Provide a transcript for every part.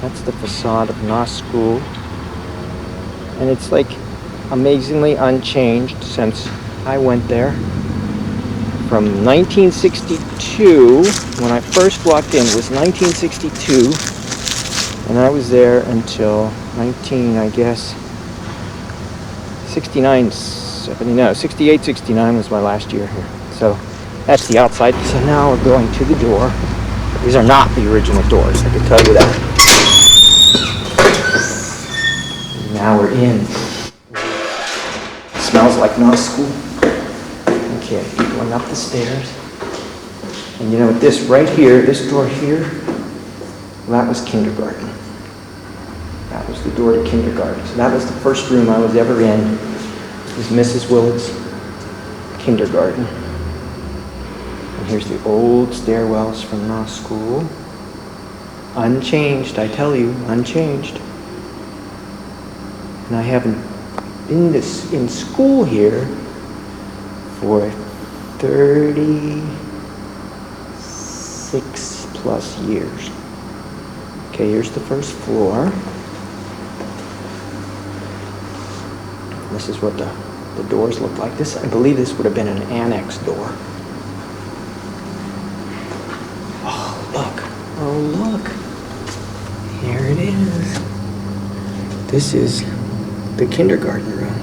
That's the facade of Noss School. And it's like amazingly unchanged since I went there. From 1962, when I first walked in, it was 1962. And I was there until 68, 69 was my last year here. So that's the outside. So now we're going to the door. These are not the original doors, I can tell you that. Now we're in. It smells like Noss School. Okay, going up the stairs. And you know what, this right here, this door here, well, that was kindergarten. That was the door to kindergarten. So that was the first room I was ever in. It was Mrs. Willard's kindergarten. And here's the old stairwells from Noss School. Unchanged, I tell you, unchanged. And I haven't been in school here for 36 plus years. Okay, here's the first floor. This is what the doors look like. This, I believe this would have been an annex door. Oh, look. Oh, look. Here it is. This is the kindergarten room.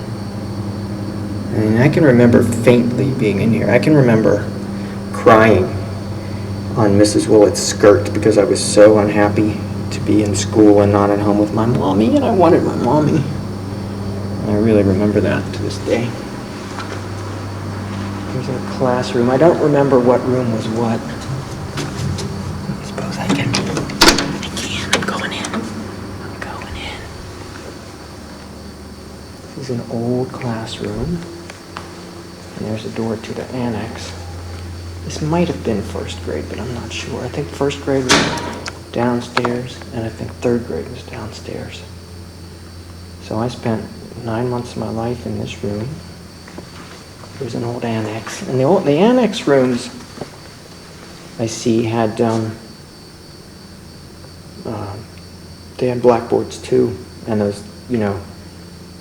I mean, I can remember faintly being in here. I can remember crying on Mrs. Willard's skirt because I was so unhappy to be in school and not at home with my mommy, and I wanted my mommy. And I really remember that to this day. Here's our classroom. I don't remember what room was what. I suppose I can. I'm going in. I'm going in. This is an old classroom. And there's a door to the annex. This might have been first grade, but I'm not sure. I think first grade was downstairs, and I think third grade was downstairs. So I spent 9 months of my life in this room. There's an old annex. And the annex rooms I see had, they had blackboards too. And those,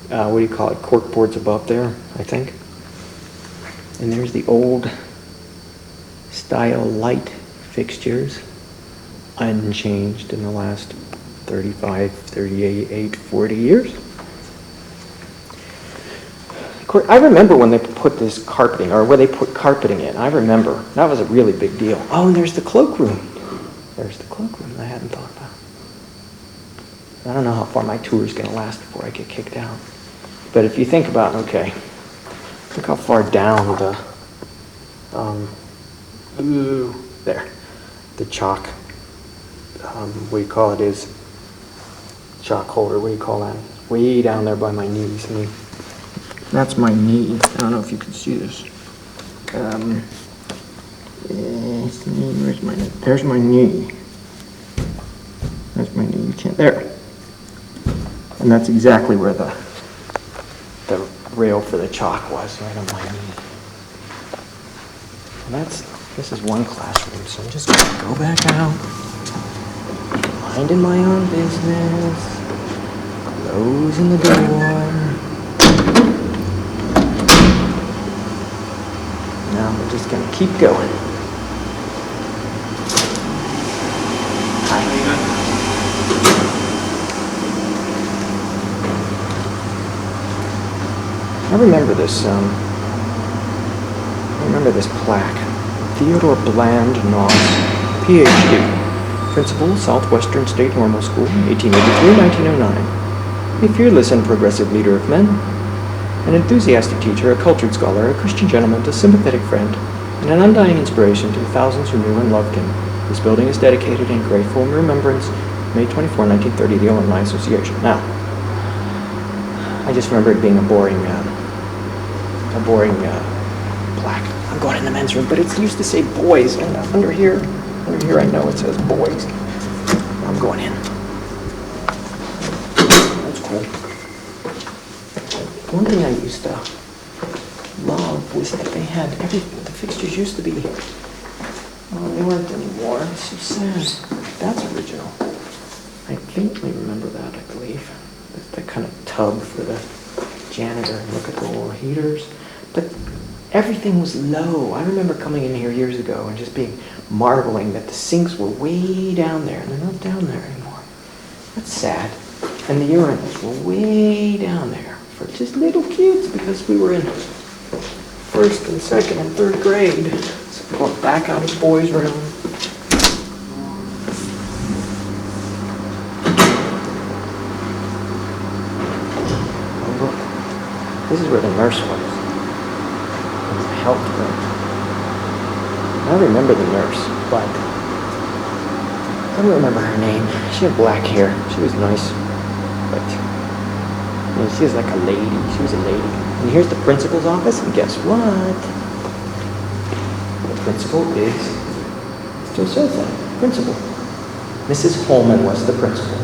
what do you call it, cork boards above there, I think. And there's the old style light fixtures, unchanged in the last 35, 38, 40 years. I remember when they put this carpeting, or where they put carpeting in. I remember. That was a really big deal. Oh, and there's the cloakroom. There's the cloakroom I hadn't thought about. I don't know how far my tour is going to last before I get kicked out. But if you think about, okay, look how far down there, the chalk, what do you call it, is chalk holder, what do you call that? Way down there by my knees. I mean, that's my knee. I don't know if you can see this. Where's my knee? There's my knee. There's my knee. You can't. There. And that's exactly where the rail for the chalk was, right on my knee. And this is one classroom, so I'm just going to go back out, minding my own business, closing the door. Now we're just going to keep going. I remember this plaque. Theodore Bland Noss, Ph.D., Principal, Southwestern State Normal School, 1883-1909. A fearless and progressive leader of men, an enthusiastic teacher, a cultured scholar, a Christian gentleman, a sympathetic friend, and an undying inspiration to the thousands who knew and loved him. This building is dedicated in grateful remembrance, May 24, 1930, the Alumni Association. Now, I just remember it being a boring plaque. I'm going in the men's room, but it used to say boys, and under here I know it says boys. I'm going in. That's cool. One thing I used to love was that they had the fixtures used to be, they weren't anymore. It's so sad. That's original. I faintly remember that, I believe. That kind of tub for the janitor. Look at the little heaters. But everything was low. I remember coming in here years ago and just marveling that the sinks were way down there, and they're not down there anymore. That's sad. And the urinals were way down there for just little kids because we were in first and second and third grade. So we're going back out of the boys' room. Oh, look. This is where the nurse was. In the health room. I remember the nurse, but I don't remember her name. She had black hair. She was nice. But she was like a lady. She was a lady. And here's the principal's office, and guess what? The principal still says that, principal. Mrs. Holman was the principal.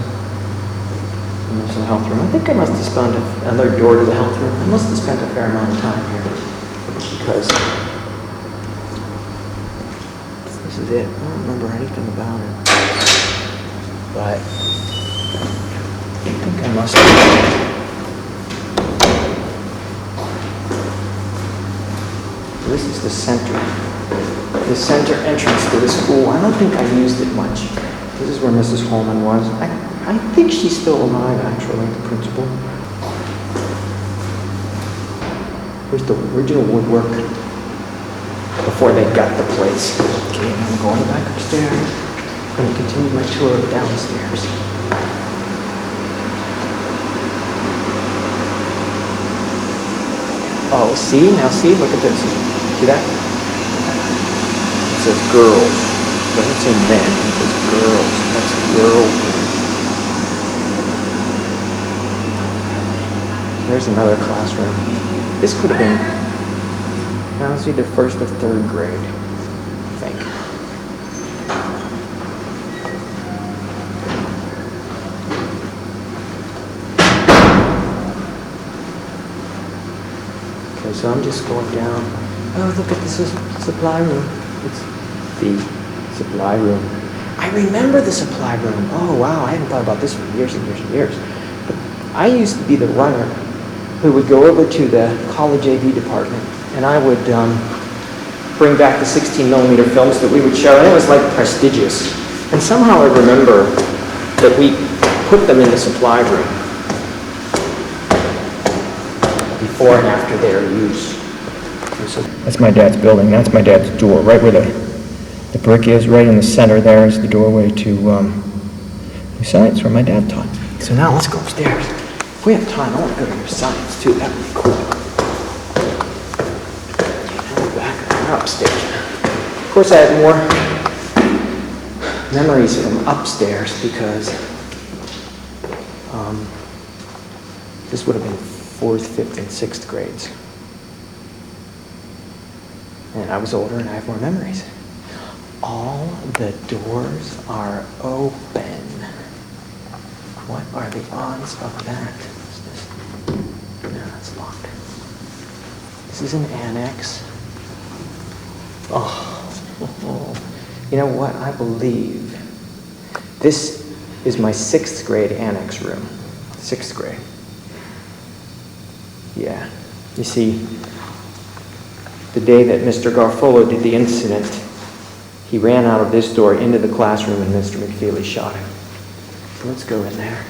And there's the health room. I think I must have found another door to the health room. I must have spent a fair amount of time here. Because this is it. I don't remember anything about it. But I think I must have. This is the center entrance to the school. I don't think I used it much. This is where Mrs. Holman was. I think she's still alive, actually, the principal. Here's the original woodwork before they got the place. Okay, and I'm going back upstairs. I'm going to continue my tour of downstairs. Oh, see? Now see? Look at this. See that? It says girls. It doesn't say men. It says girls. That's girls. There's another classroom. This could have been, now it's either first or third grade, I think. Okay, so I'm just going down. Oh, look at this supply room. It's the supply room. I remember the supply room. Oh, wow, I haven't thought about this for years and years and years. But I used to be the runner who would go over to the college AV department, and I would bring back the 16mm films that we would show, and it was like prestigious. And somehow I remember that we put them in the supply room before and after their use. So that's my dad's building. That's my dad's door, right where the brick is. Right in the center there is the doorway to science, where my dad taught. So now let's go upstairs. If we have time, I want to go to your science too. That would be cool. Okay, now we're back upstairs. Of course, I have more memories from upstairs because this would have been 4th, 5th, and 6th grades. And I was older and I have more memories. All the doors are open. What are the odds of that? No, that's locked. This is an annex. Oh, you know what? I believe this is my 6th grade annex room. 6th grade. Yeah. You see, the day that Mr. Garfolo did the incident, he ran out of this door into the classroom and Mr. McFeely shot him. So let's go in there.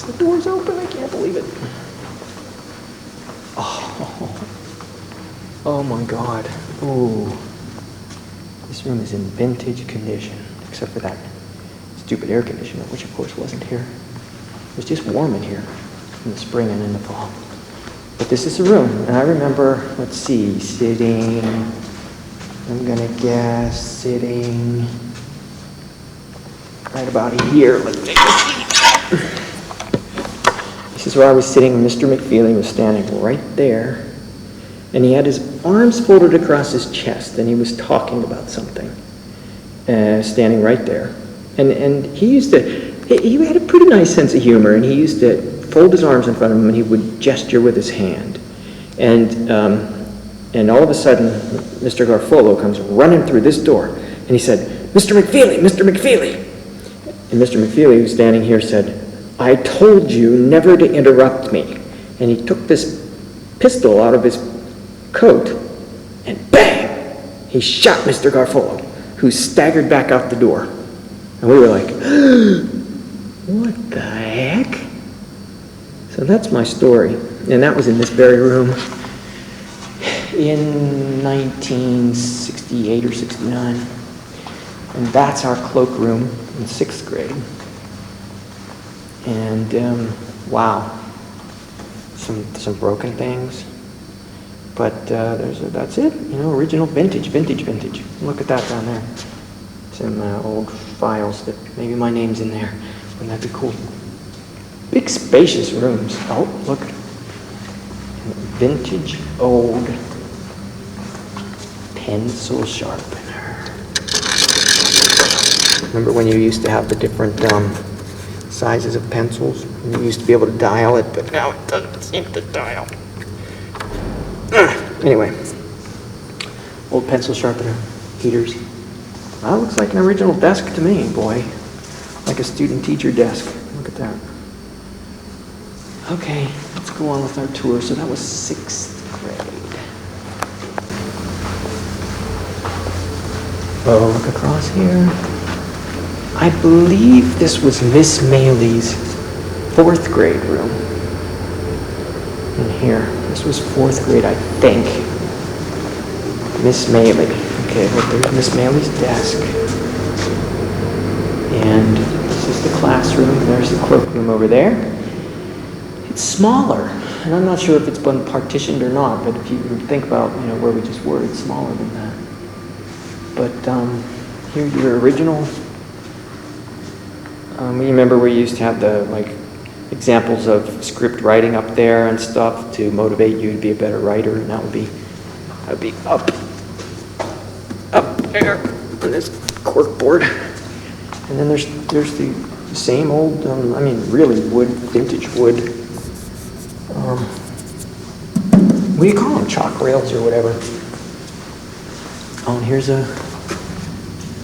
The door's open, I can't believe it. Oh my God. Ooh. This room is in vintage condition, except for that stupid air conditioner, which of course wasn't here. It was just warm in here in the spring and in the fall. But this is the room, and I remember, let's see, sitting, I'm gonna guess, sitting right about here. Let's take a seat. This is where I was sitting. Mr. McFeely was standing right there, and he had his arms folded across his chest, and he was talking about something, standing right there. And he had a pretty nice sense of humor, and he used to fold his arms in front of him, and he would gesture with his hand. And all of a sudden, Mr. Garfolo comes running through this door, and he said, "Mr. McFeely, Mr. McFeely." And Mr. McFeely, who's standing here, said, "I told you never to interrupt me." And he took this pistol out of his coat, and bang! He shot Mr. Garofalo, who staggered back out the door. And we were like, what the heck? So that's my story. And that was in this very room in 1968 or 69. And that's our cloakroom in 6th grade. And wow, some broken things. But that's it, original vintage. Look at that down there. Some old files that maybe my name's in there. Wouldn't that be cool? Big spacious rooms. Oh, look. Vintage old pencil sharpener. Remember when you used to have the different sizes of pencils? You used to be able to dial it, but now it doesn't seem to dial. Anyway, old pencil sharpener, heaters. That looks like an original desk to me, boy. Like a student-teacher desk. Look at that. Okay, let's go on with our tour. So that was 6th grade. Oh, look across here. I believe this was Miss Maley's 4th grade room. In here. This was 4th grade, I think. Miss Maley. Okay, well, there's Miss Maley's desk. And this is the classroom. There's the cloakroom over there. It's smaller. And I'm not sure if it's been partitioned or not, but if you think about, where we just were, it's smaller than that. But here's your original. You remember we used to have the, examples of script writing up there and stuff to motivate you to be a better writer, and that would be up there on this corkboard. And then there's the same old, really vintage wood. What do you call them? Chalk rails or whatever. Oh, and here's the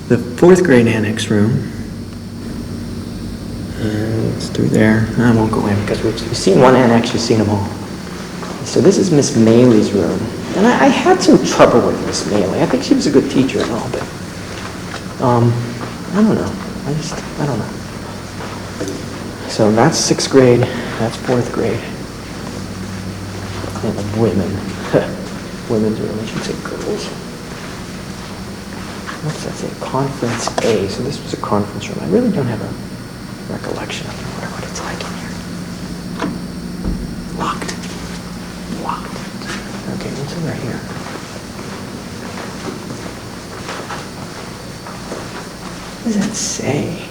4th grade annex room. And it's through there. I won't go in because we've seen one annex, we've seen them all. So this is Miss Maley's room. And I had some trouble with Miss Maley. I think she was a good teacher and all, but I don't know. I don't know. So that's 6th grade, that's 4th grade. And the women. Women's room, I should say girls. What's that say? Conference A. So this was a conference room. I really don't have a recollection of what it's like in here. Locked. Okay, what's over here? What does that say?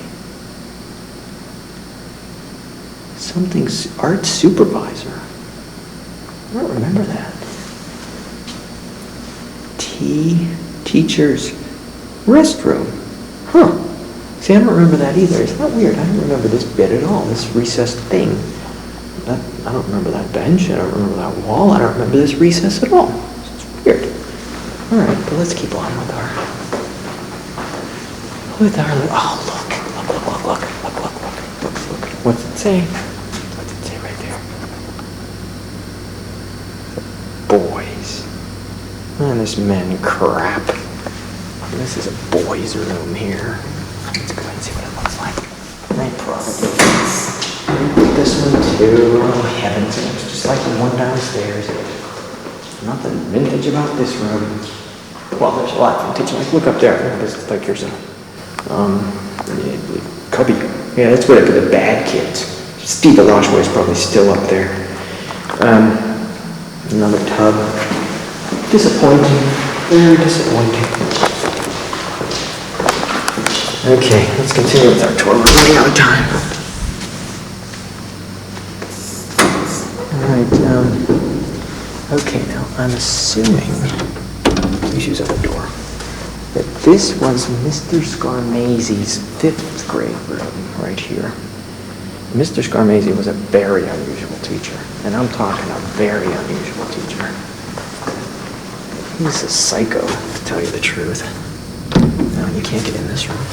Something's art supervisor. I don't remember that. Teacher's restroom. Huh. See, I don't remember that either. Isn't that weird? I don't remember this bit at all, this recessed thing. I don't remember that bench. I don't remember that wall. I don't remember this recess at all. It's weird. All right, but let's keep on with our... Oh, look. What's it say? What's it say right there? Boys. Man, this men crap. This is a boys' room here. Let's go ahead and see what it looks like. I probably this one too. Oh heavens, it looks just like the one downstairs. Nothing vintage about this room. Well, there's a lot of vintage. Look up there. Here's a cubby. Yeah, that's what the bad kids. Steve Alashwa is probably still up there. Another tub. Disappointing. Very disappointing. Okay, let's continue with our tour. We're running out of time. Alright, okay, now I'm assuming, please use the door, that this was Mr. Scarmazy's 5th grade room right here. Mr. Scarmazy was a very unusual teacher, and I'm talking a very unusual teacher. He's a psycho, to tell you the truth. No, you can't get in this room.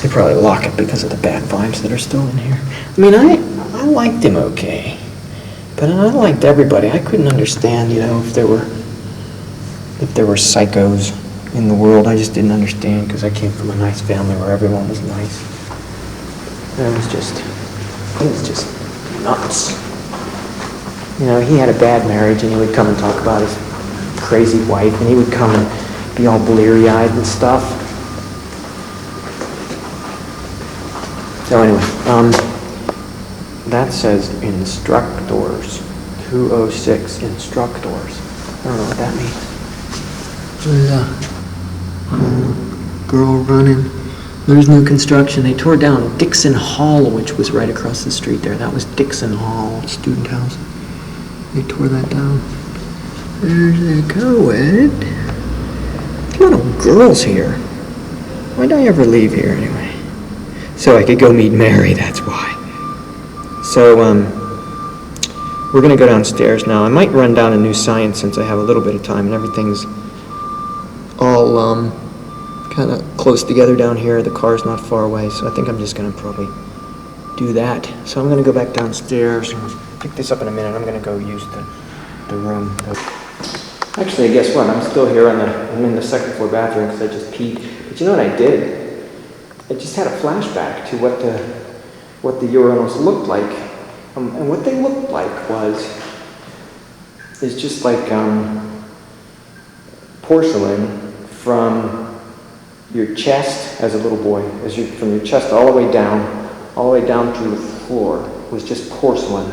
They probably lock it because of the bad vibes that are still in here. I mean, I liked him okay. But I liked everybody. I couldn't understand, if there were psychos in the world. I just didn't understand because I came from a nice family where everyone was nice. And it was just nuts. He had a bad marriage, and he would come and talk about his crazy wife, and he would come and be all bleary-eyed and stuff. So anyway, that says instructors, 206 instructors. I don't know what that means. There's a girl running. There's new construction. They tore down Dixon Hall, which was right across the street there. That was Dixon Hall, student house. They tore that down. There's a co-ed. There's a lot of girls here. Why'd I ever leave here anyway? So I could go meet Mary, that's why. So, we're gonna go downstairs now. I might run down a new science since I have a little bit of time and everything's all, kind of close together down here. The car's not far away, so I think I'm just gonna probably do that. So I'm gonna go back downstairs and pick this up in a minute. I'm gonna go use the room. Actually, guess what? I'm still here I'm in the second floor bathroom because I just peed. But you know what I did? I just had a flashback to what the urinals looked like. And what they looked like is just like porcelain from your chest as a little boy, from your chest all the way down through the floor was just porcelain,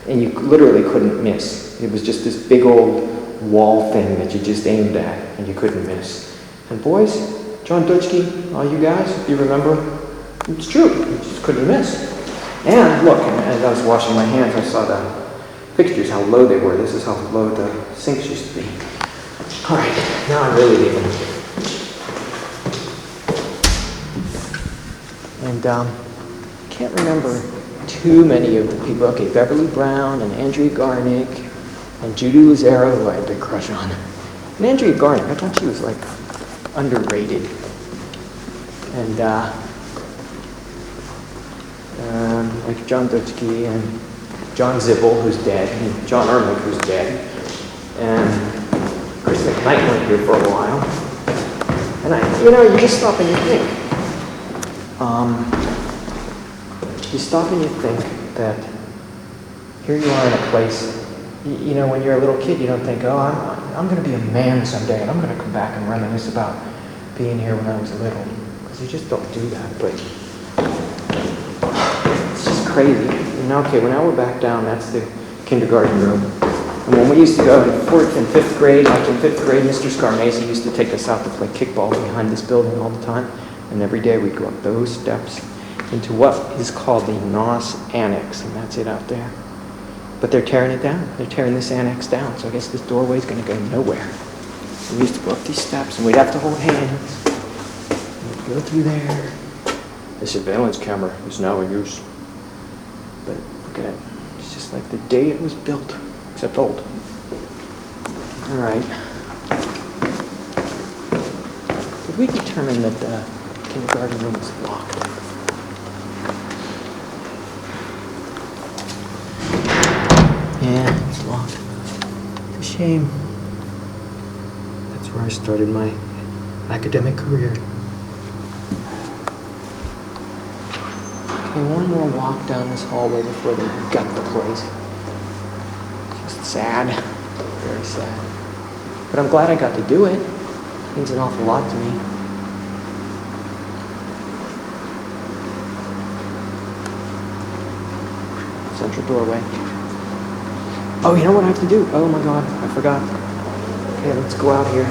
and you literally couldn't miss. It was just this big old wall thing that you just aimed at, and you couldn't miss. And boys, John Dutchke, all you guys, if you remember, it's true, you just couldn't miss. And look, as I was washing my hands, I saw the fixtures, how low they were. This is how low the sinks used to be. All right, now I'm really leaving. And can't remember too many of the people. Okay, Beverly Brown and Andrea Garnick and Judy Luzero, who I had a big crush on. And Andrea Garnick, I thought she was like underrated. And like John Dutchke and John Zippel, who's dead, and John Erlich, who's dead, and Chris McKnight went here for a while. And you just stop and you think. You stop and you think that here you are in a place, when you're a little kid, you don't think, oh, I'm going to be a man someday, and I'm going to come back and reminisce about being here when I was little. Because you just don't do that, but it's just crazy. Okay, well now we're back down. That's the kindergarten room. And when we used to go in 4th and 5th grade, like in 5th grade, Mr. Scarmese used to take us out to play kickball behind this building all the time. And every day we'd go up those steps into what is called the NOS Annex, and that's it out there. But they're tearing it down. They're tearing this annex down, so I guess this doorway is going to go nowhere. We used to go up these steps, and we'd have to hold hands. We'd go through there. The surveillance camera is now in use. But look at it. It's just like the day it was built, except old. All right. Did we determine that the kindergarten room is locked? Yeah, it's locked. It's a shame. That's where I started my academic career. Okay, one more walk down this hallway before they gut the place. Just sad. Very sad. But I'm glad I got to do it. It means an awful lot to me. Central doorway. Oh, you know what I have to do? Oh my God, I forgot. Okay, let's go out here.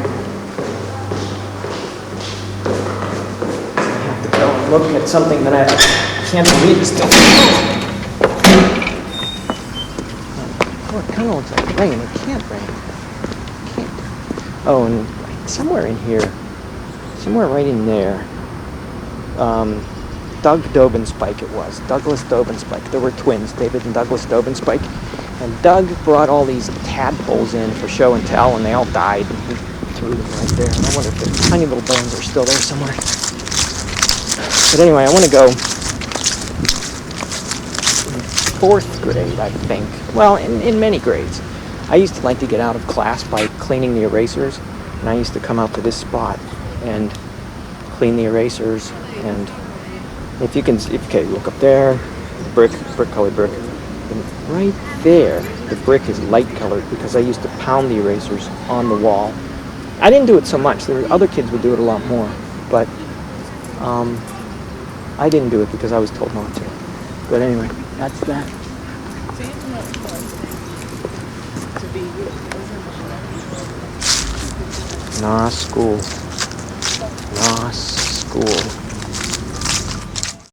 I have to go and look at something that I can't believe is still. Oh, it kind of looks like rain. It can't rain. It can't. Oh, and somewhere in here, somewhere right in there, Doug Dobenspike it was. Douglas Dobenspike. There were twins, David and Douglas Dobenspike. And Doug brought all these tadpoles in for show and tell, and they all died. And he threw them right there. And I wonder if the tiny little bones are still there somewhere. But anyway, I want to go fourth grade, I think. Well, in many grades. I used to like to get out of class by cleaning the erasers, and I used to come out to this spot and clean the erasers. And if you can, okay, look up there, colored brick. And right there, the brick is light colored because I used to pound the erasers on the wall. I didn't do it so much. There were other kids would do it a lot more, but I didn't do it because I was told not to. But anyway, that's that. Nah, school.